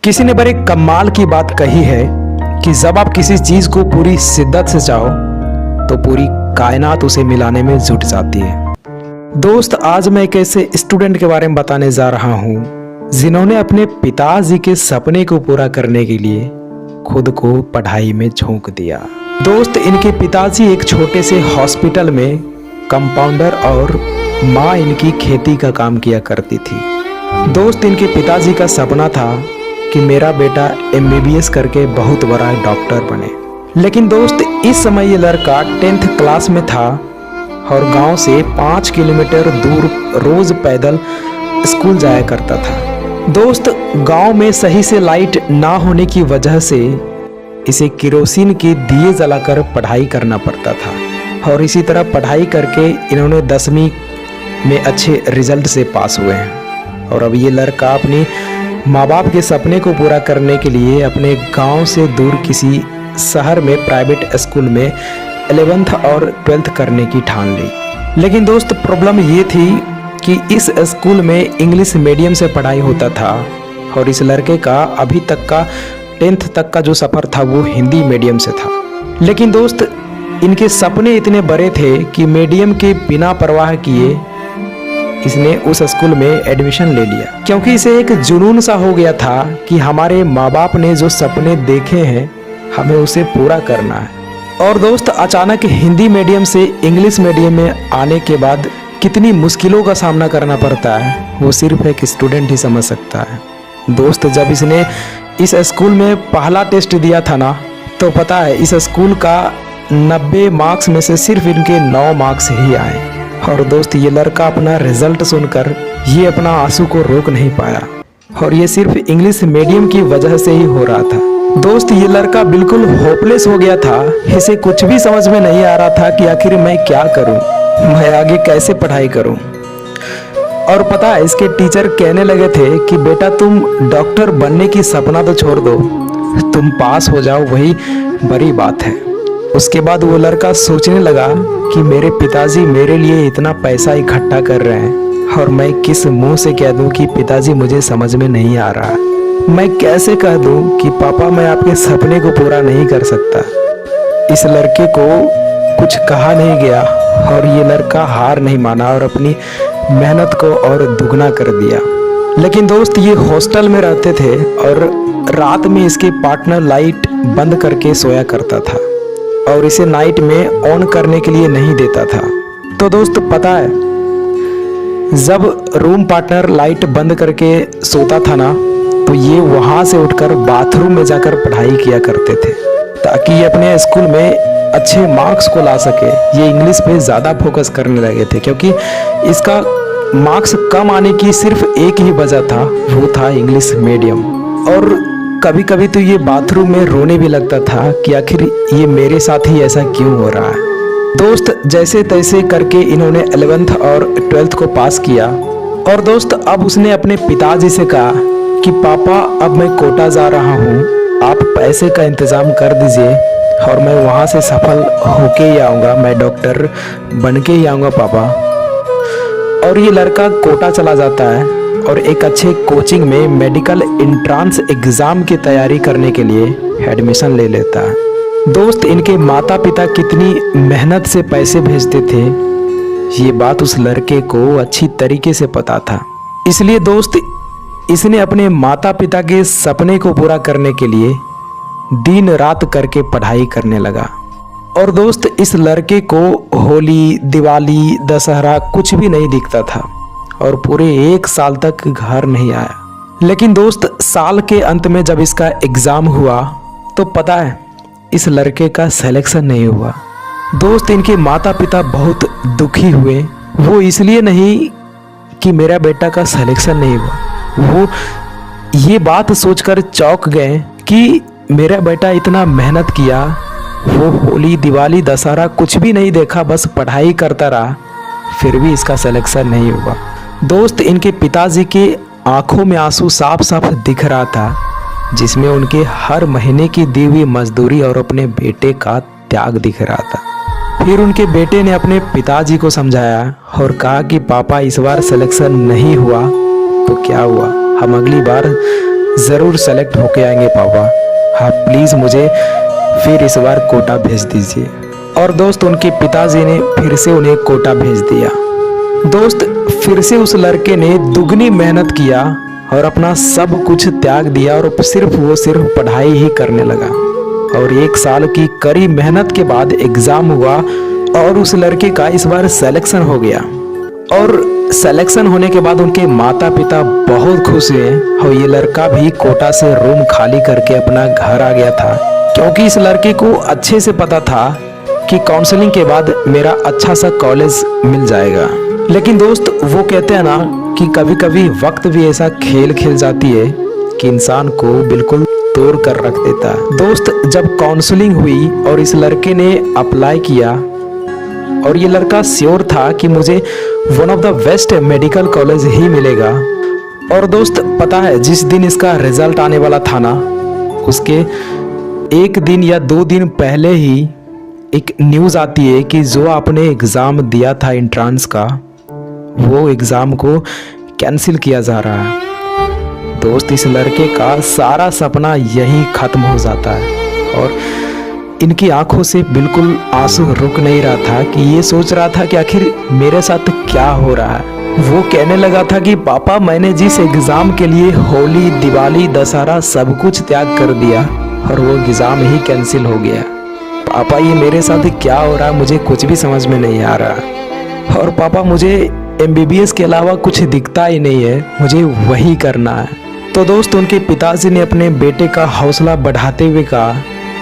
किसी ने बड़े कमाल की बात कही है कि जब आप किसी चीज को पूरी शिद्दत से चाहो तो पूरी कायनात उसे मिलाने में जुट जाती है। दोस्त, आज मैं एक ऐसे स्टूडेंट के बारे में बताने जा रहा हूँ जिन्होंने अपने पिताजी के सपने को पूरा करने के लिए खुद को पढ़ाई में झोंक दिया। दोस्त, इनके पिताजी एक छोटे से हॉस्पिटल में कंपाउंडर और माँ इनकी खेती का काम किया करती थी। दोस्त, इनके पिताजी का सपना था कि मेरा बेटा MBBS करके बहुत बड़ा डॉक्टर बने। लेकिन दोस्त, इस समय ये लड़का 10th क्लास में था और गांव से 5 किलोमीटर दूर रोज पैदल स्कूल जाया करता था। दोस्त, गांव में सही से लाइट ना होने की वजह से इसे केरोसिन के दिए जलाकर पढ़ाई करना पड़ता था और इसी तरह पढ़ाई करके इन्होंने 10वीं में अच्छे रिजल्ट से पास हुए हैं। और अब ये लड़का अपनी माँ बाप के सपने को पूरा करने के लिए अपने गांव से दूर किसी शहर में प्राइवेट स्कूल में 11th और 12th करने की ठान ली। लेकिन दोस्त, प्रॉब्लम ये थी कि इस स्कूल में इंग्लिश मीडियम से पढ़ाई होता था और इस लड़के का अभी तक का 10th तक का जो सफ़र था वो हिंदी मीडियम से था। लेकिन दोस्त, इनके सपने इतने बड़े थे कि मीडियम के बिना परवाह किए इसने उस स्कूल में एडमिशन ले लिया, क्योंकि इसे एक जुनून सा हो गया था कि हमारे माँ बाप ने जो सपने देखे हैं हमें उसे पूरा करना है। और दोस्त, अचानक हिंदी मीडियम से इंग्लिश मीडियम में आने के बाद कितनी मुश्किलों का सामना करना पड़ता है वो सिर्फ एक स्टूडेंट ही समझ सकता है। दोस्त, जब इसने इस स्कूल में पहला टेस्ट दिया था ना, तो पता है इस स्कूल का 90 मार्क्स में से सिर्फ इनके 9 मार्क्स ही आए। और दोस्त, ये लड़का अपना रिजल्ट सुनकर ये अपना आंसू को रोक नहीं पाया और ये सिर्फ इंग्लिश मीडियम की वजह से ही हो रहा था। दोस्त, ये लड़का बिल्कुल होपलेस हो गया था। इसे कुछ भी समझ में नहीं आ रहा था कि आखिर मैं क्या करूं, मैं आगे कैसे पढ़ाई करूं। और पता है, इसके टीचर कहने लगे थे कि बेटा तुम डॉक्टर बनने की सपना तो छोड़ दो, तुम पास हो जाओ वही बड़ी बात है। उसके बाद वो लड़का सोचने लगा कि मेरे पिताजी मेरे लिए इतना पैसा इकट्ठा कर रहे हैं और मैं किस मुंह से कह दूं कि पिताजी मुझे समझ में नहीं आ रहा, मैं कैसे कह दूं कि पापा मैं आपके सपने को पूरा नहीं कर सकता। इस लड़के को कुछ कहा नहीं गया और ये लड़का हार नहीं माना और अपनी मेहनत को और दुगना कर दिया। लेकिन दोस्त, ये हॉस्टल में रहते थे और रात में इसके पार्टनर लाइट बंद करके सोया करता था और इसे नाइट में ऑन करने के लिए नहीं देता था। तो दोस्त, पता है जब रूम पार्टनर लाइट बंद करके सोता था ना, तो ये वहाँ से उठकर बाथरूम में जाकर पढ़ाई किया करते थे ताकि ये अपने स्कूल में अच्छे मार्क्स को ला सके। ये इंग्लिश पे ज़्यादा फोकस करने लगे थे क्योंकि इसका मार्क्स कम आने की सिर्फ एक ही वजह था, वो था इंग्लिश मीडियम। और कभी कभी तो ये बाथरूम में रोने भी लगता था कि आखिर ये मेरे साथ ही ऐसा क्यों हो रहा है। दोस्त, जैसे तैसे करके इन्होंने 11th और 12th को पास किया और दोस्त अब उसने अपने पिताजी से कहा कि पापा अब मैं कोटा जा रहा हूँ, आप पैसे का इंतज़ाम कर दीजिए और मैं वहाँ से सफल होके ही आऊँगा, मैं डॉक्टर बन के ही आऊँगा पापा। और ये लड़का कोटा चला जाता है और एक अच्छे कोचिंग में मेडिकल एंट्रेंस एग्ज़ाम की तैयारी करने के लिए एडमिशन ले लेता है। दोस्त, इनके माता पिता कितनी मेहनत से पैसे भेजते थे ये बात उस लड़के को अच्छी तरीके से पता था। इसलिए दोस्त, इसने अपने माता पिता के सपने को पूरा करने के लिए दिन रात करके पढ़ाई करने लगा। और दोस्त, इस लड़के को होली, दिवाली, दशहरा कुछ भी नहीं दिखता था और पूरे 1 साल तक घर नहीं आया। लेकिन दोस्त, साल के अंत में जब इसका एग्ज़ाम हुआ तो पता है इस लड़के का सिलेक्शन नहीं हुआ। दोस्त, इनके माता पिता बहुत दुखी हुए, वो इसलिए नहीं कि मेरा बेटा का सिलेक्शन नहीं हुआ, वो ये बात सोचकर चौंक गए कि मेरा बेटा इतना मेहनत किया, वो होली, दिवाली, दशहरा कुछ भी नहीं देखा, बस पढ़ाई करता रहा, फिर भी इसका सिलेक्शन नहीं हुआ। दोस्त, इनके पिताजी के आंखों में आंसू साफ साफ दिख रहा था, जिसमें उनके हर महीने की दी हुई मजदूरी और अपने बेटे का त्याग दिख रहा था। फिर उनके बेटे ने अपने पिताजी को समझाया और कहा कि पापा इस बार सिलेक्शन नहीं हुआ तो क्या हुआ, हम अगली बार ज़रूर सेलेक्ट होके आएंगे पापा। हाँ प्लीज़ मुझे फिर इस बार कोटा भेज दीजिए। और दोस्त उनके पिताजी ने फिर से उन्हें कोटा भेज दिया। दोस्त फिर से उस लड़के ने दुगनी मेहनत किया और अपना सब कुछ त्याग दिया और सिर्फ पढ़ाई ही करने लगा। और 1 साल की कड़ी मेहनत के बाद एग्ज़ाम हुआ और उस लड़के का इस बार सिलेक्शन हो गया। और सिलेक्शन होने के बाद उनके माता पिता बहुत खुश हुए और ये लड़का भी कोटा से रूम खाली करके अपना घर आ गया था, क्योंकि इस लड़के को अच्छे से पता था कि काउंसलिंग के बाद मेरा अच्छा सा कॉलेज मिल जाएगा। लेकिन दोस्त वो कहते हैं ना कि कभी कभी वक्त भी ऐसा खेल खेल जाती है कि इंसान को बिल्कुल तोड़ कर रख देता है। दोस्त जब काउंसलिंग हुई और इस लड़के ने अप्लाई किया और ये लड़का श्योर था कि मुझे one of the best medical college ही मिलेगा। और दोस्त पता है जिस दिन इसका रिजल्ट आने वाला था ना, उसके 1 दिन या 2 दिन पहले ही एक न्यूज़ आती है कि जो आपने एग्ज़ाम दिया था एंट्रेंस का, वो एग्ज़ाम को कैंसिल किया जा रहा है। दोस्त इस लड़के का सारा सपना यहीं ख़त्म हो जाता है और इनकी आंखों से बिल्कुल आंसू रुक नहीं रहा था कि ये सोच रहा था कि आखिर मेरे साथ क्या हो रहा है। वो कहने लगा था कि पापा मैंने जिस एग्ज़ाम के लिए होली, दिवाली, दशहरा सब कुछ त्याग कर दिया और वो एग्ज़ाम ही कैंसिल हो गया। पापा ये मेरे साथ क्या हो रहा है, मुझे कुछ भी समझ में नहीं आ रहा। और पापा मुझे MBBS के अलावा कुछ दिखता ही नहीं है, मुझे वही करना है। तो दोस्त उनके पिताजी ने अपने बेटे का हौसला बढ़ाते हुए कहा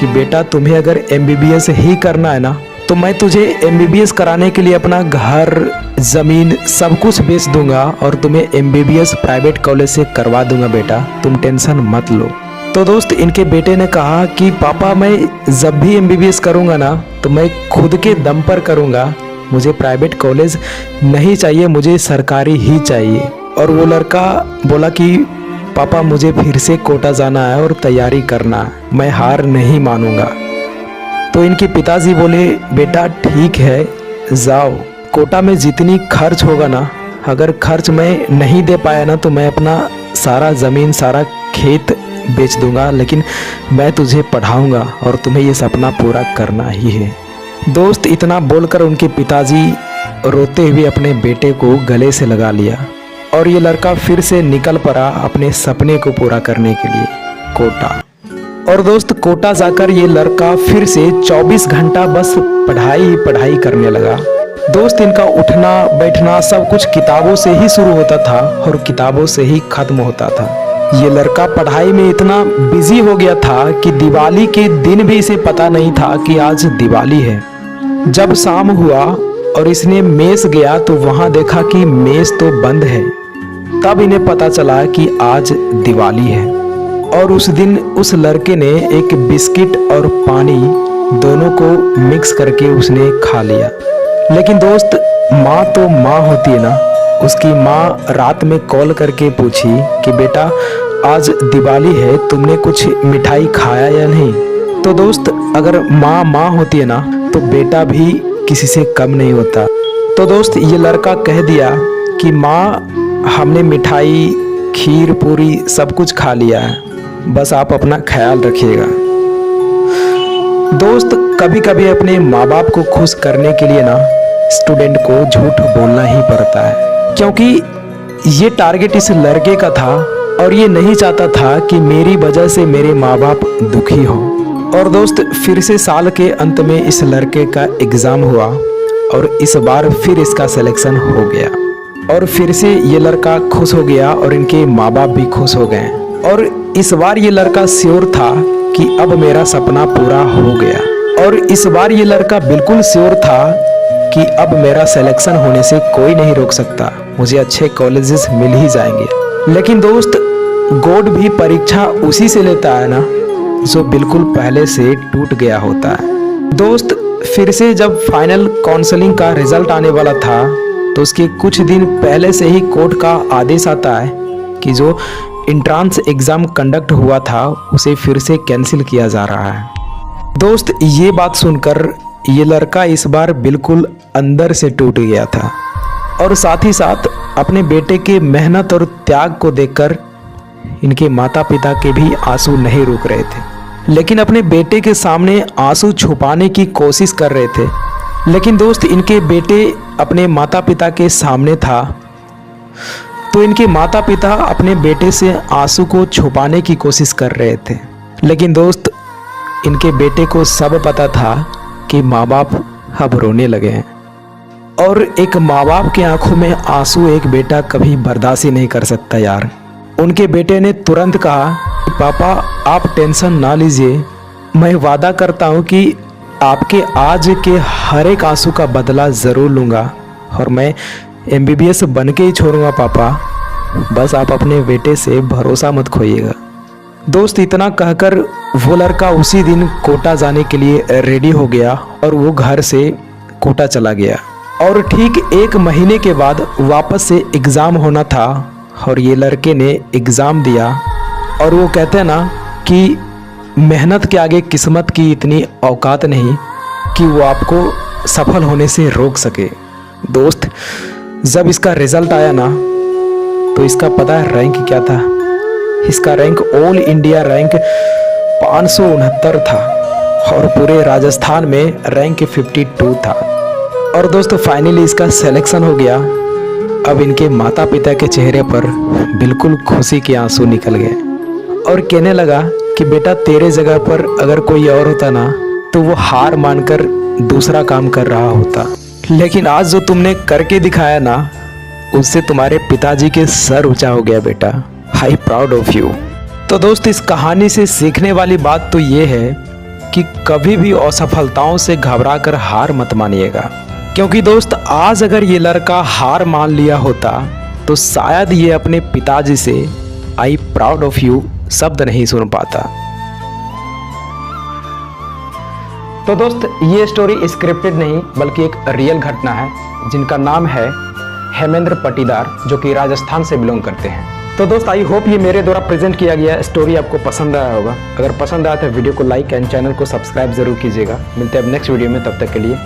कि बेटा तुम्हें अगर MBBS ही करना है ना, तो मैं तुझे MBBS कराने के लिए अपना घर, ज़मीन सब कुछ बेच दूंगा और तुम्हें MBBS प्राइवेट कॉलेज से करवा दूंगा बेटा, तुम टेंशन मत लो। तो दोस्त इनके बेटे ने कहा कि पापा मैं जब भी MBBS करूंगा ना, तो मैं खुद के दम पर करूंगा, मुझे प्राइवेट कॉलेज नहीं चाहिए, मुझे सरकारी ही चाहिए। और वो लड़का बोला कि पापा मुझे फिर से कोटा जाना है और तैयारी करना है, मैं हार नहीं मानूंगा। तो इनके पिताजी बोले बेटा ठीक है जाओ, कोटा में जितनी खर्च होगा ना, अगर खर्च मैं नहीं दे पाया ना तो मैं अपना सारा ज़मीन, सारा खेत बेच दूंगा, लेकिन मैं तुझे पढ़ाऊंगा और तुम्हें ये सपना पूरा करना ही है। दोस्त इतना बोलकर उनके पिताजी रोते हुए अपने बेटे को गले से लगा लिया और ये लड़का फिर से निकल पड़ा अपने सपने को पूरा करने के लिए कोटा। और दोस्त कोटा जाकर ये लड़का फिर से 24 घंटा बस पढ़ाई ही पढ़ाई करने लगा। दोस्त इनका उठना बैठना सब कुछ किताबों से ही शुरू होता था और किताबों से ही खत्म होता था। ये लड़का पढ़ाई में इतना बिजी हो गया था कि दिवाली के दिन भी इसे पता नहीं था कि आज दिवाली है। जब शाम हुआ और इसने मेस गया तो वहां देखा कि मेस तो बंद है। तब इन्हें पता चला कि आज दिवाली है। और उस दिन उस लड़के ने एक बिस्किट और पानी दोनों को मिक्स करके उसने खा लिया। लेकिन दोस्त माँ तो माँ होती है ना, उसकी माँ रात में कॉल करके पूछी कि बेटा आज दिवाली है, तुमने कुछ मिठाई खाया या नहीं। तो दोस्त अगर माँ माँ होती है ना, तो बेटा भी किसी से कम नहीं होता। तो दोस्त ये लड़का कह दिया कि माँ हमने मिठाई, खीर, पूरी सब कुछ खा लिया है, बस आप अपना ख्याल रखिएगा। दोस्त कभी कभी अपने माँ बाप को खुश करने के लिए ना स्टूडेंट को झूठ बोलना ही पड़ता है, क्योंकि ये टारगेट इस लड़के का था और ये नहीं चाहता था कि मेरी वजह से मेरे माँ बाप दुखी हो। और दोस्त फिर से साल के अंत में इस लड़के का एग्ज़ाम हुआ और इस बार फिर इसका सिलेक्शन हो गया और फिर से ये लड़का खुश हो गया और इनके माँ बाप भी खुश हो गए। और इस बार ये लड़का श्योर था कि अब मेरा सपना पूरा हो गया। और इस बार ये लड़का बिल्कुल श्योर था कि अब मेरा सिलेक्शन होने से कोई नहीं रोक सकता, मुझे अच्छे कॉलेजेस मिल ही जाएंगे। लेकिन दोस्त गॉड भी परीक्षा उसी से लेता है ना जो बिल्कुल पहले से टूट गया होता है। दोस्त फिर से जब फाइनल काउंसलिंग का रिजल्ट आने वाला था तो उसके कुछ दिन पहले से ही कोर्ट का आदेश आता है कि जो एंट्रेंस एग्ज़ाम कंडक्ट हुआ था उसे फिर से कैंसिल किया जा रहा है। दोस्त ये बात सुनकर ये लड़का इस बार बिल्कुल अंदर से टूट गया था और साथ ही साथ अपने बेटे के मेहनत और त्याग को देखकर इनके माता पिता के भी आंसू नहीं रुक रहे थे, लेकिन अपने बेटे के सामने आंसू छुपाने की कोशिश कर रहे थे। लेकिन दोस्त, इनके बेटे अपने माता पिता के सामने था तो इनके माता पिता अपने बेटे से आंसू को छुपाने की कोशिश कर रहे थे। लेकिन दोस्त, इनके बेटे को सब पता था कि माँ बाप अब रोने लगे हैं, और एक माँ बाप के आंखों में आंसू एक बेटा कभी बर्दाश्त ही नहीं कर सकता यार। उनके बेटे ने तुरंत कहा, पापा आप टेंशन ना लीजिए, मैं वादा करता हूँ कि आपके आज के हर एक आंसू का बदला ज़रूर लूँगा, और मैं MBBS बन के ही छोड़ूंगा पापा, बस आप अपने बेटे से भरोसा मत खोइएगा। दोस्त, इतना कहकर वो लड़का उसी दिन कोटा जाने के लिए रेडी हो गया और वो घर से कोटा चला गया। और ठीक 1 महीने के बाद वापस से एग्ज़ाम होना था, और ये लड़के ने एग्ज़ाम दिया। और वो कहते हैं ना कि मेहनत के आगे किस्मत की इतनी औकात नहीं कि वो आपको सफल होने से रोक सके। दोस्त, जब इसका रिज़ल्ट आया ना तो इसका पता है रैंक क्या था? इसका रैंक ऑल इंडिया रैंक 569 था, और पूरे राजस्थान में रैंक 52 था। और दोस्तों, फाइनली इसका सिलेक्शन हो गया। अब इनके माता पिता के चेहरे पर बिल्कुल खुशी के आंसू निकल गए, और कहने लगा कि बेटा, तेरे जगह पर अगर कोई और होता ना तो वो हार मानकर दूसरा काम कर रहा होता, लेकिन आज जो तुमने करके दिखाया ना, उससे तुम्हारे पिताजी के सर ऊंचा हो गया बेटा। I proud of you. तो दोस्त, इस कहानी से सीखने वाली बात तो ये है कि कभी भी असफलताओं से घबराकर हार मत मानिएगा, क्योंकि दोस्त, आज अगर ये लड़का हार मान लिया होता तो शायद ये अपने पिताजी से आई प्राउड ऑफ यू शब्द नहीं सुन पाता। तो दोस्त, ये स्टोरी स्क्रिप्टेड नहीं बल्कि एक रियल घटना है, जिनका नाम है हेमेंद्र पटीदार, जो कि राजस्थान से बिलोंग करते हैं। तो दोस्त, आई होप ये मेरे द्वारा प्रेजेंट किया गया स्टोरी आपको पसंद आया होगा। अगर पसंद आया तो वीडियो को लाइक एंड चैनल को सब्सक्राइब जरूर कीजिएगा। मिलते हैं अब नेक्स्ट वीडियो में, तब तक के लिए